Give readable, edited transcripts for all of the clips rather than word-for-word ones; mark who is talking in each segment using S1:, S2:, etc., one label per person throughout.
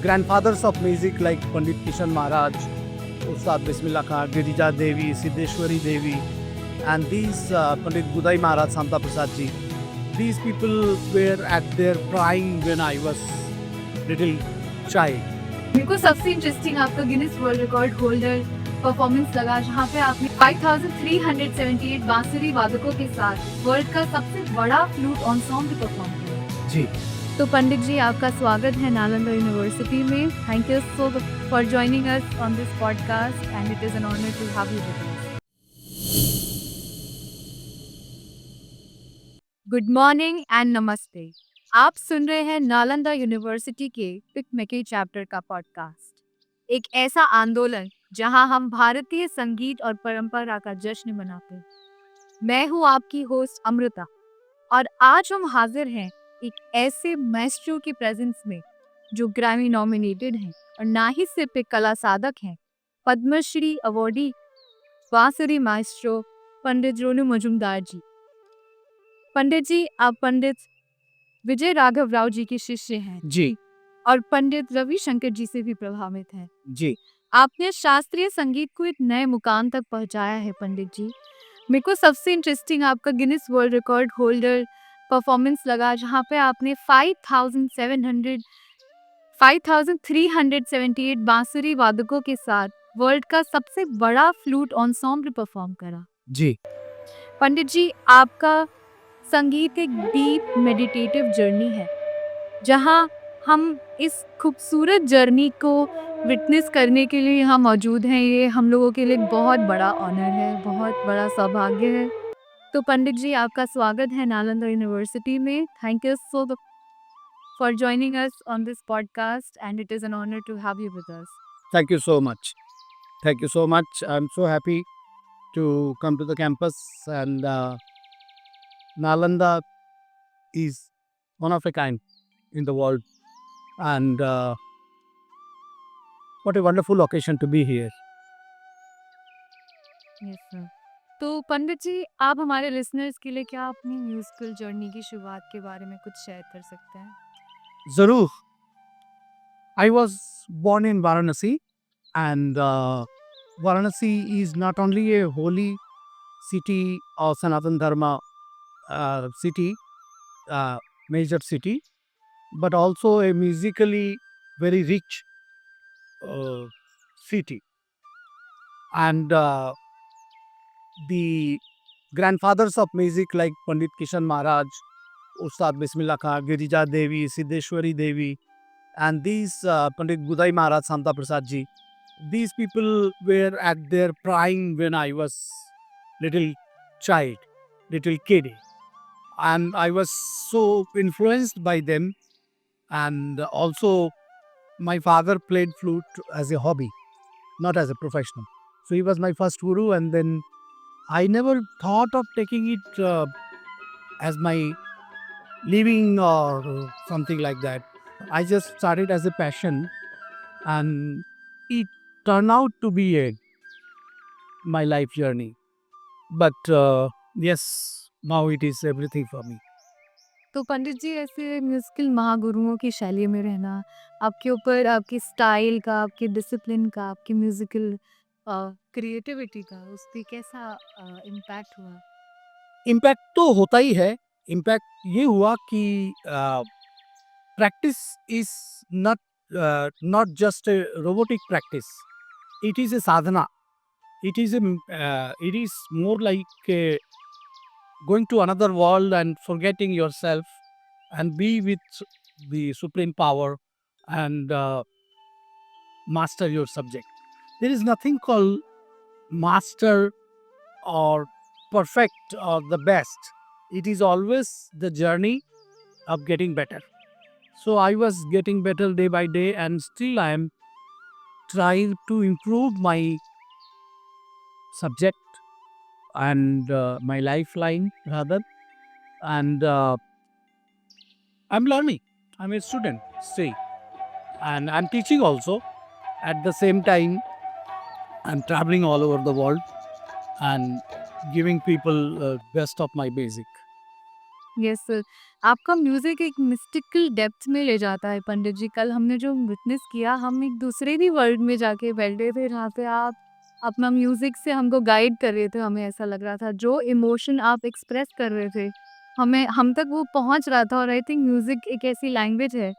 S1: Grandfathers of music like Pandit Kishan Maharaj, Ustad Bismillah Khan, Girija Devi, Siddheshwari Devi, and these Pandit Budai Maharaj, Santa Prasad ji. These people were at their prime when I was little child.
S2: मेरे को सबसे interesting आपका Guinness world record holder performance लगा, जहाँ पे आपने 5378 बांसुरी वादकों के साथ वर्ल्ड का सबसे बड़ा फ्लूट एंसेम्बल परफॉर्म किया।
S1: जी,
S2: तो पंडित जी, आपका स्वागत है नालंदा यूनिवर्सिटी में। Thank you so for joining us on this podcast and it is an honour to have you with us. Good morning and namaste. आप सुन रहे हैं नालंदा यूनिवर्सिटी के पिक मेके चैप्टर का पॉडकास्ट, एक ऐसा आंदोलन जहां हम भारतीय संगीत और परंपरा का जश्न मनाते हैं। मैं हूं आपकी होस्ट अमृता और आज हम हाजिर हैं एक ऐसे मैस्ट्रो की प्रेजेंस में जो ग्रैमी नॉमिनेटेड हैं और ना ही सिर्फ एक कला साधक हैं, पद्मश्री अवॉर्डी बांसुरी माइस्ट्रो पंडित रोनू मजुमदार जी। पंडित जी, आप पंडित विजय राघव राव जी के शिष्य हैं
S1: जी,
S2: और पंडित रविशंकर जी से भी प्रभावित हैं।
S1: जी।
S2: आपने शास्त्रीय संगीत को एक नए मुकाम तक पहुंचाया है पंडित जी। मेरे को सबसे इंटरेस्टिंग आपका Guinness world record holder performance लगा, जहाँ पे आपने 5378 बांसुरी वादकों के साथ वर्ल्ड का सबसे बड़ा फ्लूट एंसेम्बल परफॉर्म करा।
S1: जी,
S2: पंडित जी, आपका संगीत एक डीप मेडिटेटिव जर्नी है, जहां हम इस खूबसूरत जर्नी को विटनेस करने के लिए यहाँ मौजूद हैं। ये हम लोगों के लिए एक बहुत बड़ा ऑनर है, बहुत बड़ा सौभाग्य है। तो पंडित जी, आपका स्वागत है नालंदा यूनिवर्सिटी में। Thank you so for joining us on this podcast and it is an honour to have you with us.
S1: Thank you so much. Thank you so much. I'm so happy to come to the campus, and Nalanda is one of a kind in the world, and what a wonderful occasion to be here.
S2: Yes sir. तो पंडित जी, आप हमारे listeners के लिए क्या अपनी musical journey की शुरुआत के बारे में कुछ शेयर कर सकते हैं?
S1: Zarur. I was born in Varanasi, and Varanasi is not only a holy city of Sanatan Dharma city, major city, but also a musically very rich city. And the grandfathers of music like Pandit Kishan Maharaj, Ustad Bismillah Khan, Girija Devi, Siddheshwari Devi, and these Pandit Budai Maharaj, Santa Prasad ji. These people were at their prime when I was little child, little kid, and I was so influenced by them. And also, my father played flute as a hobby, not as a professional. So he was my first guru, and then I never thought of taking it as my living or something like that. I just started as a passion, and it turned out to be my life journey. But yes, now it is everything for me.
S2: तो पंडित जी ऐसे musical महागुरुओं की शैली में रहना आपके ऊपर आपके style का, आपके डिसिप्लिन का, आपकी म्यूजिकल क्रिएटिविटी का उस पे कैसा इम्पैक्ट हुआ?
S1: इम्पैक्ट तो होता ही है। इम्पैक्ट ये हुआ कि practice is not not just a robotic practice, it is a Sadhana, it is more like going to another world and forgetting yourself and be with the supreme power and master your subject. There is nothing called master or perfect or the best. It is always the journey of getting better. So I was getting better day by day, and still I am trying to improve my subject and my lifeline rather. And I'm learning. I'm a student still, and I'm teaching also. At the same time, I'm traveling all over the world and giving people best of my basic.
S2: Yes sir. आपका music एक mystical depth में ले जाता है पंडित जी। कल हमने जो witness किया, हम एक दूसरे ही वर्ल्ड में जाके बैठे थे जहाँ पे आप अपना म्यूजिक से हमको गाइड कर रहे थे। हमें ऐसा लग रहा था जो इमोशन आप एक्सप्रेस कर रहे थे, हमें हम तक वो पहुँच रहा था। और आई थिंक म्यूजिक एक ऐसी लैंग्वेज है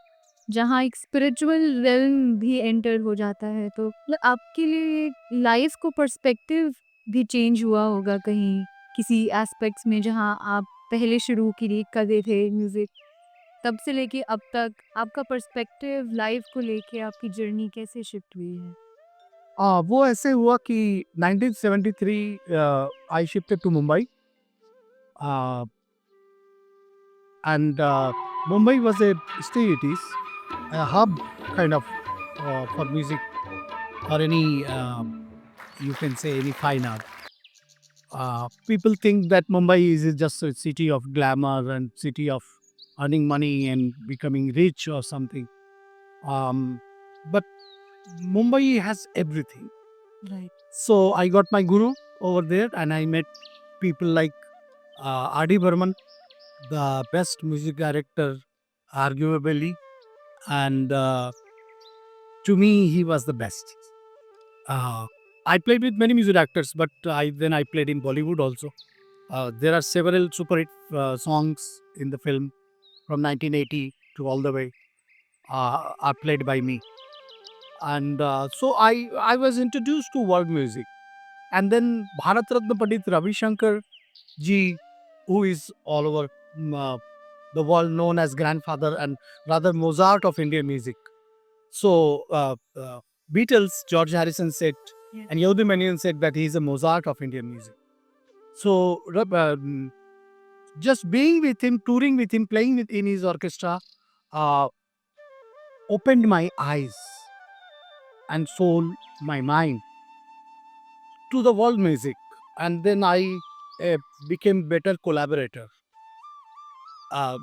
S2: जहाँ एक स्पिरिचुअल रेल्म भी एंटर हो जाता है। तो मतलब आपके लिए लाइफ को पर्सपेक्टिव भी चेंज हुआ होगा कहीं किसी एस्पेक्ट्स में, जहाँ आप पहले शुरू की करते थे म्यूज़िक, तब से लेके अब तक आपका पर्सपेक्टिव लाइफ को लेके आपकी जर्नी कैसे शिफ्ट हुई है?
S1: वो ऐसे हुआ कि 1973 I shifted to Mumbai, uh, and Mumbai was a still it is a hub kind of for music or any you can say any fine art. People think that Mumbai is just a city of glamour and city of earning money and becoming rich or something. But Mumbai has everything.
S2: Right.
S1: So I got my guru over there, and I met people like R.D. Burman, the best music director, arguably, and to me he was the best. I played with many music actors, but I played in Bollywood also. There are several super hit songs in the film from 1980 to all the way are played by me, and so I was introduced to world music, and then Bharat Ratna Pandit Ravi Shankar ji, who is all over the world known as grandfather and rather Mozart of Indian music. So Beatles, George Harrison said,
S2: Yes.
S1: and Yehudi Menuhin said that he is a Mozart of Indian music. So just being with him, touring with him, playing in his orchestra, uh, opened my eyes and soul, my mind to the world music, and then I became better collaborator.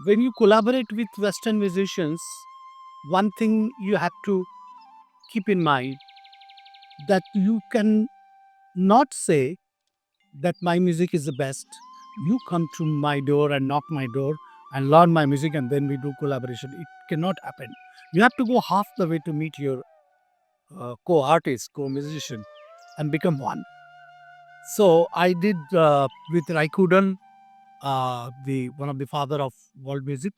S1: When you collaborate with Western musicians, one thing you have to keep in mind that you can not say that my music is the best. You come to my door and knock my door and learn my music, and then we do collaboration. It cannot happen. You have to go half the way to meet your co-artist, co-musician, and become one. So I did with Raikudan, the one of the father of world music,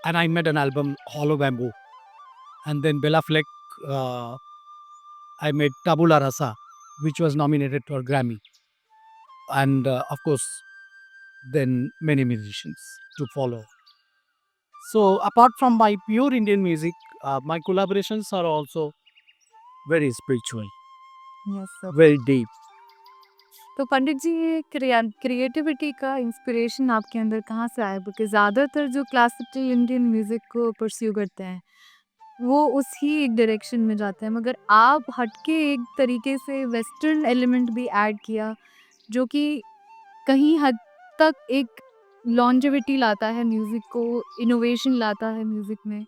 S1: and I made an album Hollow Bamboo. And then Bela Fleck, I made Tabula Rasa, which was nominated for Grammy. And of course, then many musicians to follow. So apart from my pure Indian music, my collaborations are also very spiritual,
S2: yes sir.
S1: very deep.
S2: तो पंडित जी ये creativity का inspiration आपके अंदर कहाँ से आया? Because ज़्यादातर जो क्लासिकल इंडियन म्यूज़िक को परस्यू करते हैं, वो उसी एक डायरेक्शन में जाते हैं, मगर आप हटके एक तरीके से वेस्टर्न एलिमेंट भी ऐड किया, जो कि कहीं हद तक एक लॉन्जेविटी लाता है म्यूज़िक को, इनोवेशन लाता है म्यूज़िक में।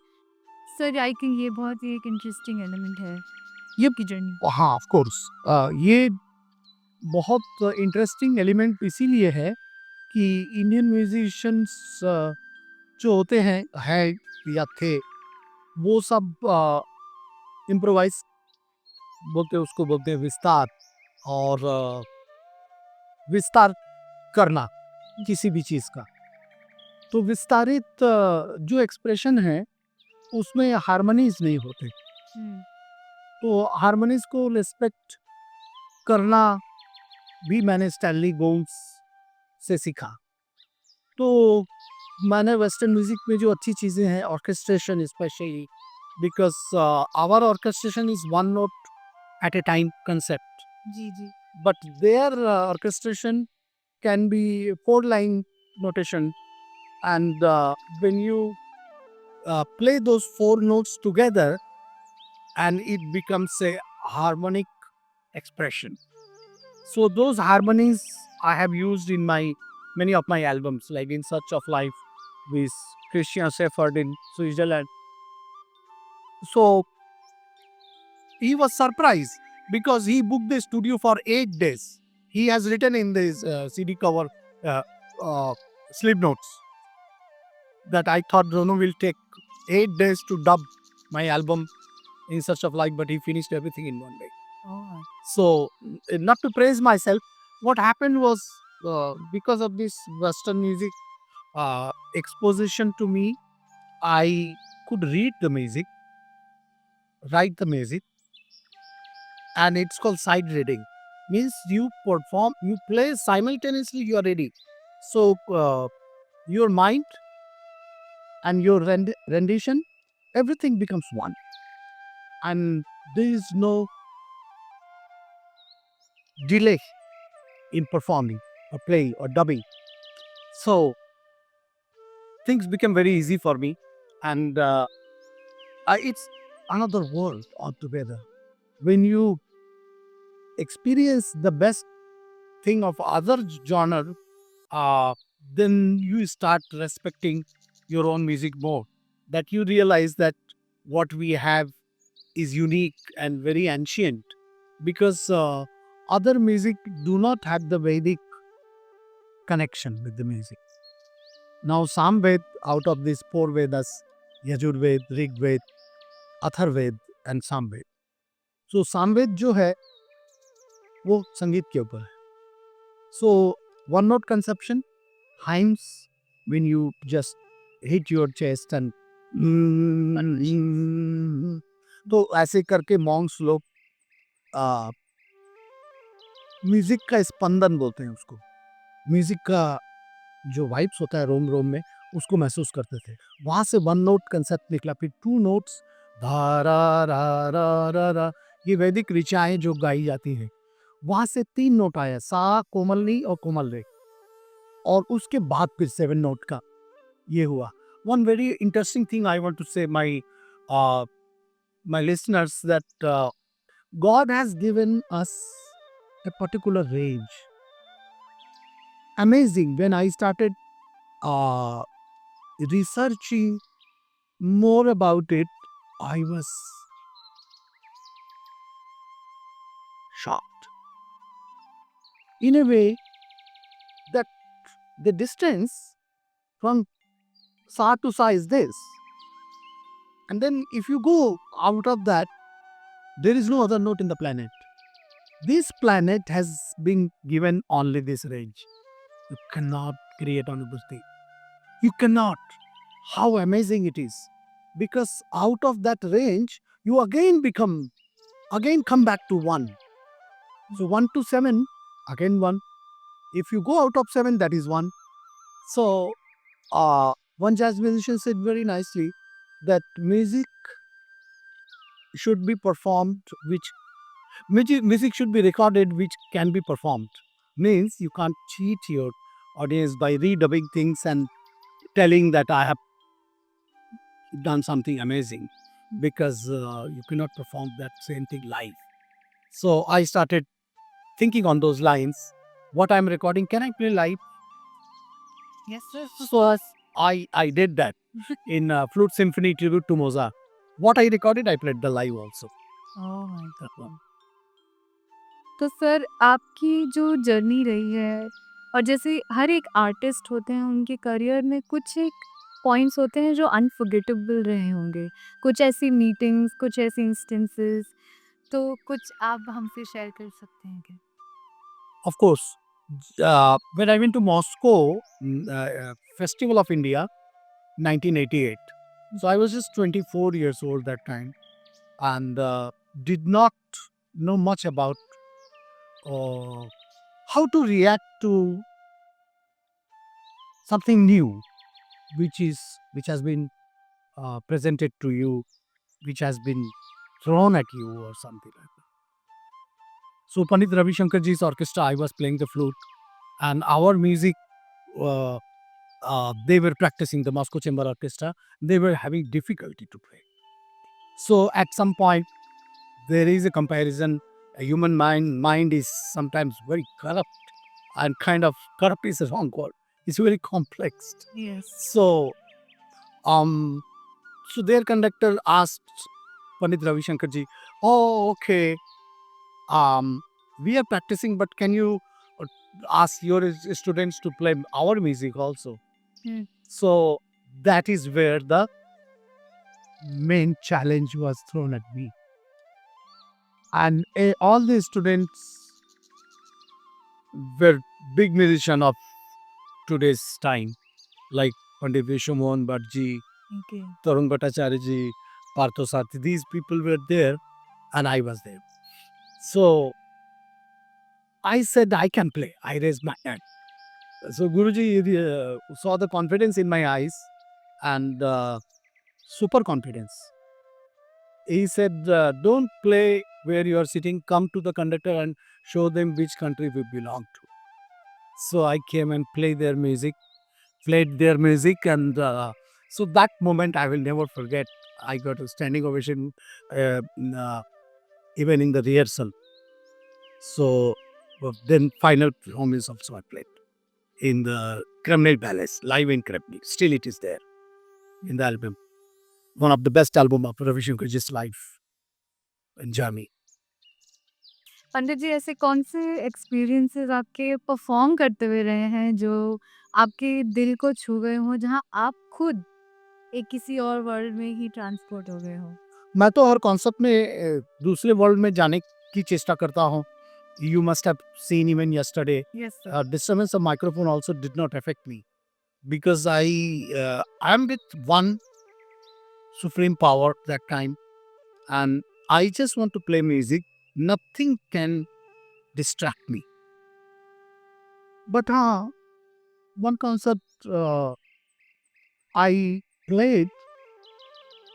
S2: सर आई थिंक ये बहुत ही एक इंटरेस्टिंग एलिमेंट है
S1: ये
S2: आपकी जर्नी।
S1: हाँ ऑफ कोर्स ये बहुत इंटरेस्टिंग एलिमेंट इसीलिए है कि इंडियन म्यूजिशियंस जो होते हैं है या थे, वो सब इम्प्रोवाइज बोलते हैं, उसको बोलते हैं विस्तार, और विस्तार करना किसी भी चीज़ का। तो विस्तारित जो एक्सप्रेशन है उसमें हार्मनीज नहीं होते, तो हार्मनीज को रिस्पेक्ट करना भी मैंने स्टैनली गोल्ड्स से सीखा। तो मैंने वेस्टर्न म्यूजिक में जो अच्छी चीज़ें हैं, orchestration specially, because our orchestration is one note at a time concept,
S2: जी जी
S1: but their orchestration can be four line notation, and when you play those four notes together, and it becomes a harmonic expression. So those harmonies I have used in my many of my albums, like In Search of Life with Christian Shepherd in Switzerland. So he was surprised because he booked the studio for 8 days. He has written in this CD cover uh, slip notes that I thought Rono will take 8 days to dub my album In Search of Life, but he finished everything in one day.
S2: oh.
S1: So, not to praise myself, what happened was because of this Western music exposition to me, I could read the music, write the music, and it's called side reading. Means you perform, you play simultaneously, you are ready. So your mind and your rendition, everything becomes one, and there is no delay in performing or playing or dubbing. So things became very easy for me, and it's another world altogether. When you experience the best thing of other genre, then you start respecting your own music more. That you realize that what we have is unique and very ancient, because other music do not have the Vedic connection with the music. Now, Samved, out of these four Vedas, Yajurved, Rigved, Atharved and Samved. So Samved जो है वो संगीत के ऊपर है. So one note conception, hymns, when you just hit your chest and तो ऐसे करके मॉन्क्स लोग म्यूजिक का स्पंदन बोलते हैं उसको, म्यूजिक का जो वाइब्स होता है रोम रोम में, उसको महसूस करते थे. वहाँ से वन नोट कंसेप्ट निकला, फिर टू नोट्स, धा रा रा रा रा रा, ये वैदिक ऋचाएं जो गाई जाती हैं. वहाँ से 3 नोट आया, सा, कोमलनी और कोमल रे, और उसके बाद फिर 7 नोट का ये हुआ. One very interesting thing I want to say my listeners, that God has given us a particular range. Amazing. When I started researching more about it, I was shocked. In a way, that the distance from sa to sa is this. And then if you go out of that, there is no other note in the planet. This planet has been given only this range. You cannot create another thing. You cannot. How amazing it is. Because out of that range, you again come back to 1. So 1 to 7, again 1. If you go out of 7, that is 1. So one jazz musician said very nicely that music should be performed, music should be recorded which can be performed. Means you can't cheat your audience by redubbing things and telling that I have done something amazing, because you cannot perform that same thing live. So I started thinking on those lines. What I'm recording, can I play live?
S2: Yes, sir.
S1: So I did that in Flute Symphony Tribute to Mozart. What I recorded, I played the live also.
S2: Oh my God.
S1: That one.
S2: तो sir आपकी जो journey रही है और जैसे हर एक artist होते हैं उनके करियर में कुछ एक पॉइंट्स होते हैं जो अनफॉरगेटेबल रहे होंगे, कुछ ऐसी मीटिंग्स, कुछ ऐसी इंस्टेंसेस, तो कुछ आप हमसे शेयर कर सकते हैं क्या?
S1: Of course, when I went to Moscow, Festival of India, 1988. So I was just 24 years old that time, and did not know much about uh, how to react to something new, which has been presented to you, which has been thrown at you, or something like that. So Pandit Ravi Shankar ji's orchestra, I was playing the flute, and our music. Uh, they were practicing the Moscow Chamber Orchestra. They were having difficulty to play. So at some point, there is a comparison. A human mind is sometimes very corrupt, and kind of corrupt is the wrong word. It's very complex.
S2: Yes.
S1: So, um, so their conductor asked Pandit Ravi Shankar ji, "Oh, okay. We are practicing, but can you uh, ask your students to play our music also?"
S2: Hmm.
S1: So that is where the main challenge was thrown at me. And all the students were big musicians of today's time, like Pandit Vishwamohan Bhattji,
S2: Okay.
S1: Tarun Bhattacharya ji, Partho Sathi. These people were there, and I was there. So I said, I can play. I raised my hand. So Guruji saw the confidence in my eyes, and super confidence. He said, don't play where you are sitting, come to the conductor and show them which country we belong to. So I came and played their music, and so that moment I will never forget. I got a standing ovation even in the rehearsal. So then final performance also I played in the Kremlin Palace, live in Kremlin. Still it is there in the album. One of the best album of Ravi Shankar's life and journey.
S2: पंडित जी, ऐसे कौन से experiences आपके perform करते हुए रहे हैं जो आपके दिल को छू गए हों, जहाँ आप खुद एक किसी और वर्ल्ड में ही ट्रांसपोर्ट हो गए हो?
S1: मैं तो हर कॉन्सेप्ट में दूसरे वर्ल्ड में जाने की चेष्टा करता हूँ. You must have seen even yesterday.
S2: Yes, sir.
S1: Disturbance of microphone also did not affect me because I am with one supreme power that time, and I just want to play music. Nothing can distract me. But one concept I played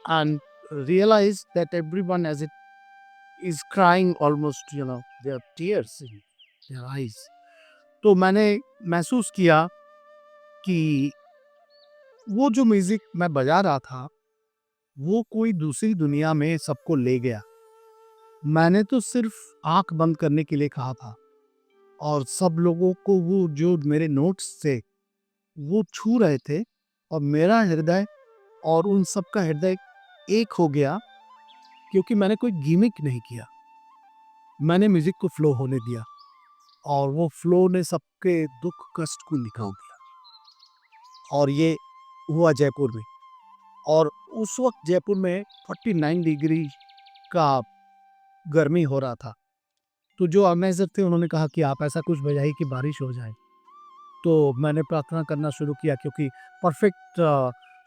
S1: and realized that everyone as it is crying almost, their tears in their eyes. तो मैंने महसूस किया कि वो जो music मैं बजा रहा था वो कोई दूसरी दुनिया में सबको ले गया. मैंने तो सिर्फ आंख बंद करने के लिए कहा था और सब लोगों को वो जो मेरे नोट्स थे वो छू रहे थे और मेरा हृदय और उन सब का हृदय एक हो गया क्योंकि मैंने कोई गिमिक नहीं किया. मैंने म्यूजिक को फ्लो होने दिया और वो फ्लो ने सबके दुख कष्ट को निकाल दिया. और ये हुआ जयपुर में, और उस वक्त जयपुर में 49 डिग्री का गर्मी हो रहा था. तो जो ऑर्गेनाइजर थे उन्होंने कहा कि आप ऐसा कुछ बजाइए कि बारिश हो जाए. तो मैंने प्रार्थना करना शुरू किया क्योंकि परफेक्ट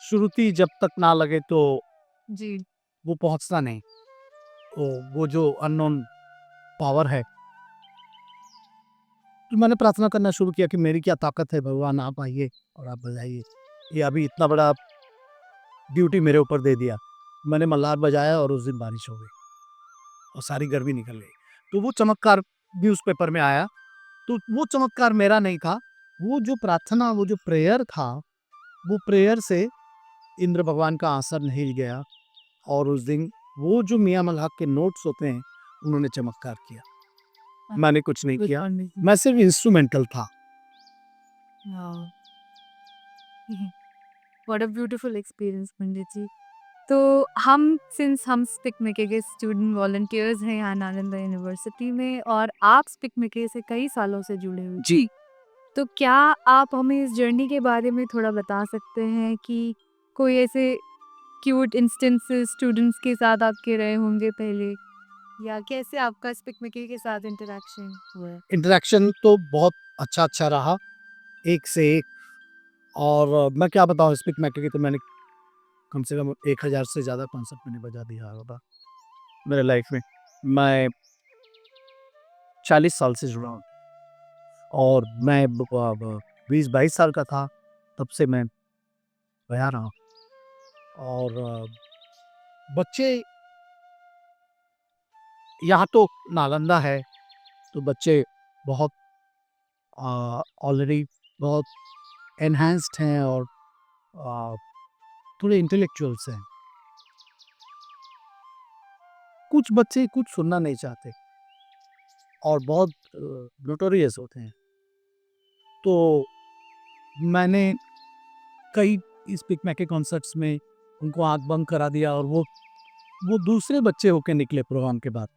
S1: श्रुति जब तक ना लगे तो
S2: जी.
S1: वो पहुंचता नहीं. तो वो जो अननोन पावर है, तो मैंने प्रार्थना करना शुरू किया कि मेरी क्या ताकत है भगवान, आप आइए और आप बजाइए. ये अभी इतना बड़ा ड्यूटी मेरे ऊपर दे दिया. मैंने मल्हार बजाया और उस दिन बारिश हो गई और सारी गर्मी निकल गई. तो वो चमत्कार न्यूज़पेपर में आया. तो वो चमत्कार मेरा नहीं था. वो जो प्रार्थना, वो जो प्रेयर था, वो प्रेयर से इंद्र भगवान का आंसर नहीं गया और उस दिन वो जो मियाँ मल्हार के नोट्स होते हैं उन्होंने चमत्कार किया. मैंने कुछ नहीं किया, मैं सिर्फ इंस्ट्रूमेंटल था.
S2: Wow! What a beautiful experience Pandit ji. तो हम स्पिक मेके के स्टूडेंट वॉलंटियर्स हैं यहाँ नालंदा यूनिवर्सिटी में, और आप स्पिक मेके से कई सालों से जुड़े हुए
S1: जी.
S2: तो क्या आप हमें इस जर्नी के बारे में थोड़ा बता सकते हैं कि कोई ऐसे क्यूट इंस्टेंसेस स्टूडेंट्स के साथ आपके रहे होंगे पहले, या कैसे आपका स्पिक मिकी के साथ इंटरेक्शन हुआ है?
S1: इंटरेक्शन तो बहुत अच्छा रहा, एक से एक। और मैं क्या बताऊँ, स्पिक मैके की तो मैंने कम से कम 1000 से ज़्यादा कॉन्सर्ट मैंने बजा दिया होगा मेरे लाइफ में। मैं 40 साल से जुड़ा हूँ और मैं 20-22 साल का था तब से मैं गया रहा। और बच्चे यहाँ तो नालंदा है, तो बच्चे बहुत ऑलरेडी बहुत एनहांस्ड हैं और अ, थोड़े इंटेलेक्चुअल्स हैं। कुछ बच्चे कुछ सुनना नहीं चाहते और बहुत नोटोरियस होते हैं। तो मैंने कई स्पीक मैके कॉन्सर्ट्स में उनको आँख बंद करा दिया और वो दूसरे बच्चे होके निकले प्रोग्राम के बाद।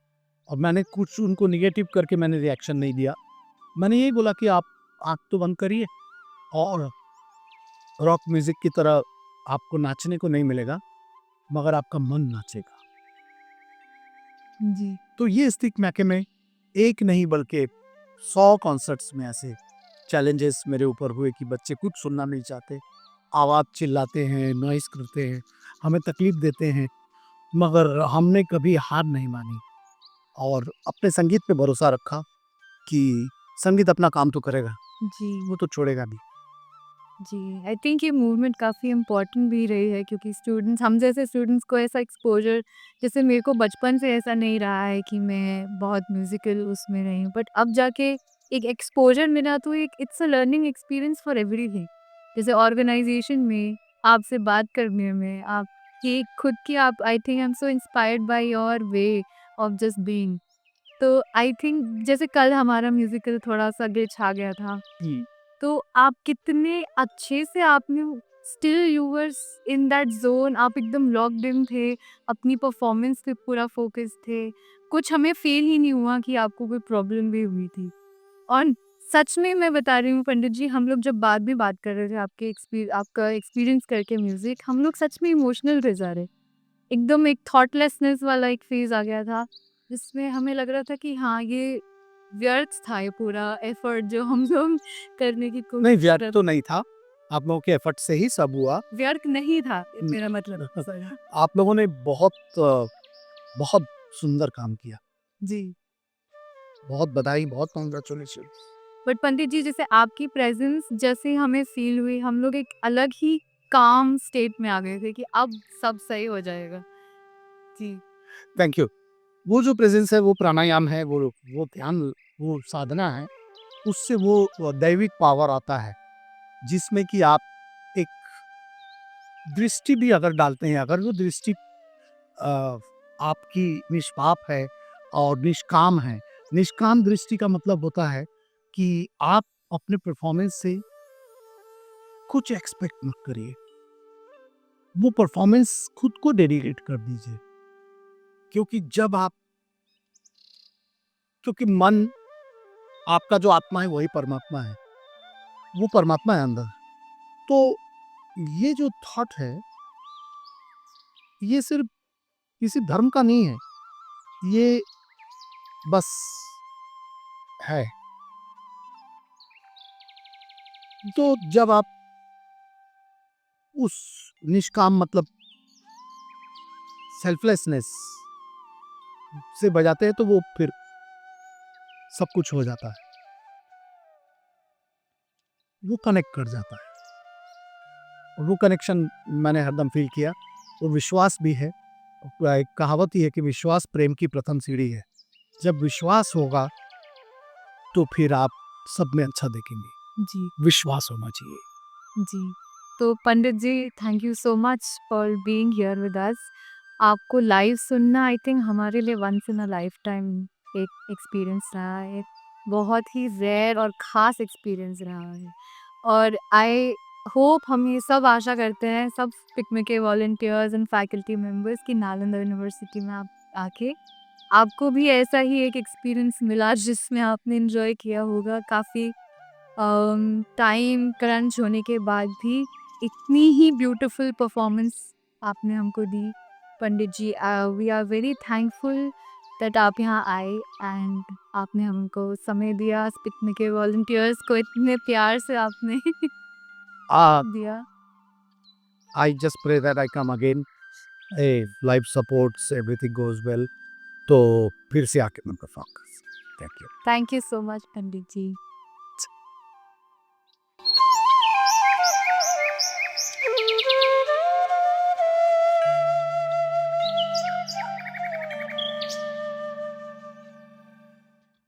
S1: और मैंने कुछ उनको नेगेटिव करके मैंने रिएक्शन नहीं दिया। मैंने यही बोला कि आप आँख तो बंद करिए और रॉक म्यूज़िक की तरह आपको नाचने को नहीं मिलेगा, मगर आपका मन नाचेगा।
S2: जी।
S1: तो ये स्टिक मैके में एक नहीं बल्कि 100 कॉन्सर्ट्स में ऐसे चैलेंजेस मेरे ऊपर हुए कि बच्चे कुछ सुनना नहीं चाहते, आवाज़ चिल्लाते हैं, नॉइज़ करते हैं, हमें तकलीफ़ देते हैं, मगर हमने कभी हार नहीं मानी और अपने संगीत पे भरोसा रखा कि संगीत अपना काम तो करेगा,
S2: जी।
S1: वो तो छोड़ेगा नहीं।
S2: जी, आई थिंक ये मूवमेंट काफ़ी इम्पोर्टेंट भी रही है, क्योंकि स्टूडेंट्स, हम जैसे स्टूडेंट्स को ऐसा एक्सपोज़र, जैसे मेरे को बचपन से ऐसा नहीं रहा है कि मैं बहुत म्यूज़िकल उसमें रही हूँ, बट अब जाके एक एक्सपोज़र मिला तो एक it's a learning experience for everything. जैसे ऑर्गनाइज़ेशन में, आपसे बात करने में, आपकी खुद की, आप, I think I am so inspired by your way of just being. तो आई थिंक जैसे कल हमारा म्यूज़िकल थोड़ा-सा ग्लिच आ गया था।
S1: जी,
S2: तो आप कितने अच्छे से आपने, still you were in that zone, आप एकदम लॉक्ड इन थे, अपनी परफ़ॉर्मेंस पे पूरा फ़ोकस थे। कुछ हमें फ़ील ही नहीं हुआ कि आपको कोई प्रॉब्लम भी हुई थी। और सच में मैं बता रही हूँ पंडित जी, हम लोग जब बाद में बात कर रहे थे आपका एक्सपीरियंस करके म्यूज़िक, हम लोग सच में इमोशनल थे सारे। एकदम एक थॉटलेसनेस वाला एक फ़ेज़ आ गया था, जिसमें हमें लग रहा था कि हाँ, ये व्यर्थ था, ये पूरा एफ़र्ट जो हम लोग करने की
S1: नहीं
S2: कोशिश
S1: व्यर्थ
S2: कर,
S1: तो नहीं था, आप लोगों के एफर्ट से ही सब हुआ।
S2: व्यर्थ नहीं था,
S1: न
S2: मेरा मतलब सर।
S1: आप लोगों ने बहुत सुंदर काम किया।
S2: जी।
S1: बहुत बधाई, बहुत कांग्रेचुलेशन।
S2: बट पंडित जी, जैसे आपकी प्रेज़ेंस जैसे हमें फ़ील हुई, हम लोग एक अलग ही काम स्टेट में आ गए थे कि अब सब सही हो जाएगा। जी।
S1: Thank you. वो जो प्रेज़ेंस है वो प्राणायाम है, वो ध्यान, वो साधना है, उससे वो दैविक पावर आता है, जिसमें कि आप एक दृष्टि भी अगर डालते हैं, अगर वो दृष्टि अ, आपकी निष्पाप है और निष्काम है। निष्काम दृष्टि का मतलब होता है कि आप अपने परफॉर्मेंस से कुछ एक्सपेक्ट मत करिए। वो परफॉर्मेंस खुद को डेडिकेट कर दीजिए। क्योंकि जब आप क्योंकि मन, आपका जो आत्मा है वही परमात्मा है। वो परमात्मा है अंदर। तो ये जो थॉट है, ये सिर्फ किसी धर्म का नहीं है। ये बस है। तो जब आप उस निष्काम मतलब सेल्फलेसनेस से बजाते हैं तो वो फिर सब कुछ हो जाता है। वो कनेक्ट कर जाता है। और वो कनेक्शन मैंने हरदम फ़ील किया। वो विश्वास भी है। एक कहावत ही है कि विश्वास प्रेम की प्रथम सीढ़ी है। जब विश्वास होगा तो फिर आप सब में अच्छा देखेंगे।
S2: जी।
S1: विश्वास होना चाहिए।
S2: जी। तो Pandit ji, thank you so much for being here with us. आपको लाइव सुनना आई थिंक हमारे लिए वंस इन अ लाइफ़टाइम एक एक्सपीरियंस रहा है। बहुत ही रेयर और ख़ास एक्सपीरियंस रहा है। और आई होप, हम ये सब आशा करते हैं, सब पिकनिक के वॉलंटियर्स एंड फैकल्टी मेंबर्स, कि नालंदा यूनिवर्सिटी में आप आके आपको भी ऐसा ही एक एक्सपीरियंस मिला जिसमें आपने एन्जॉय किया होगा, काफ़ी टाइम क्रंच होने के बाद भी इतनी ही ब्यूटीफुल परफॉर्मेंस आपने हमको दी Pandit ji. We are very thankful that आप यहाँ आए एंड आपने हमको समय दिया। स्पिकमे के वॉलंटियर्स को इतने प्यार से आपने
S1: Uh,
S2: दिया।
S1: I just pray that I come again. Hey, life supports, everything goes well. तो फिर से आके मैं परफॉर्म कर। Thank you.
S2: Thank you so much Pandit ji.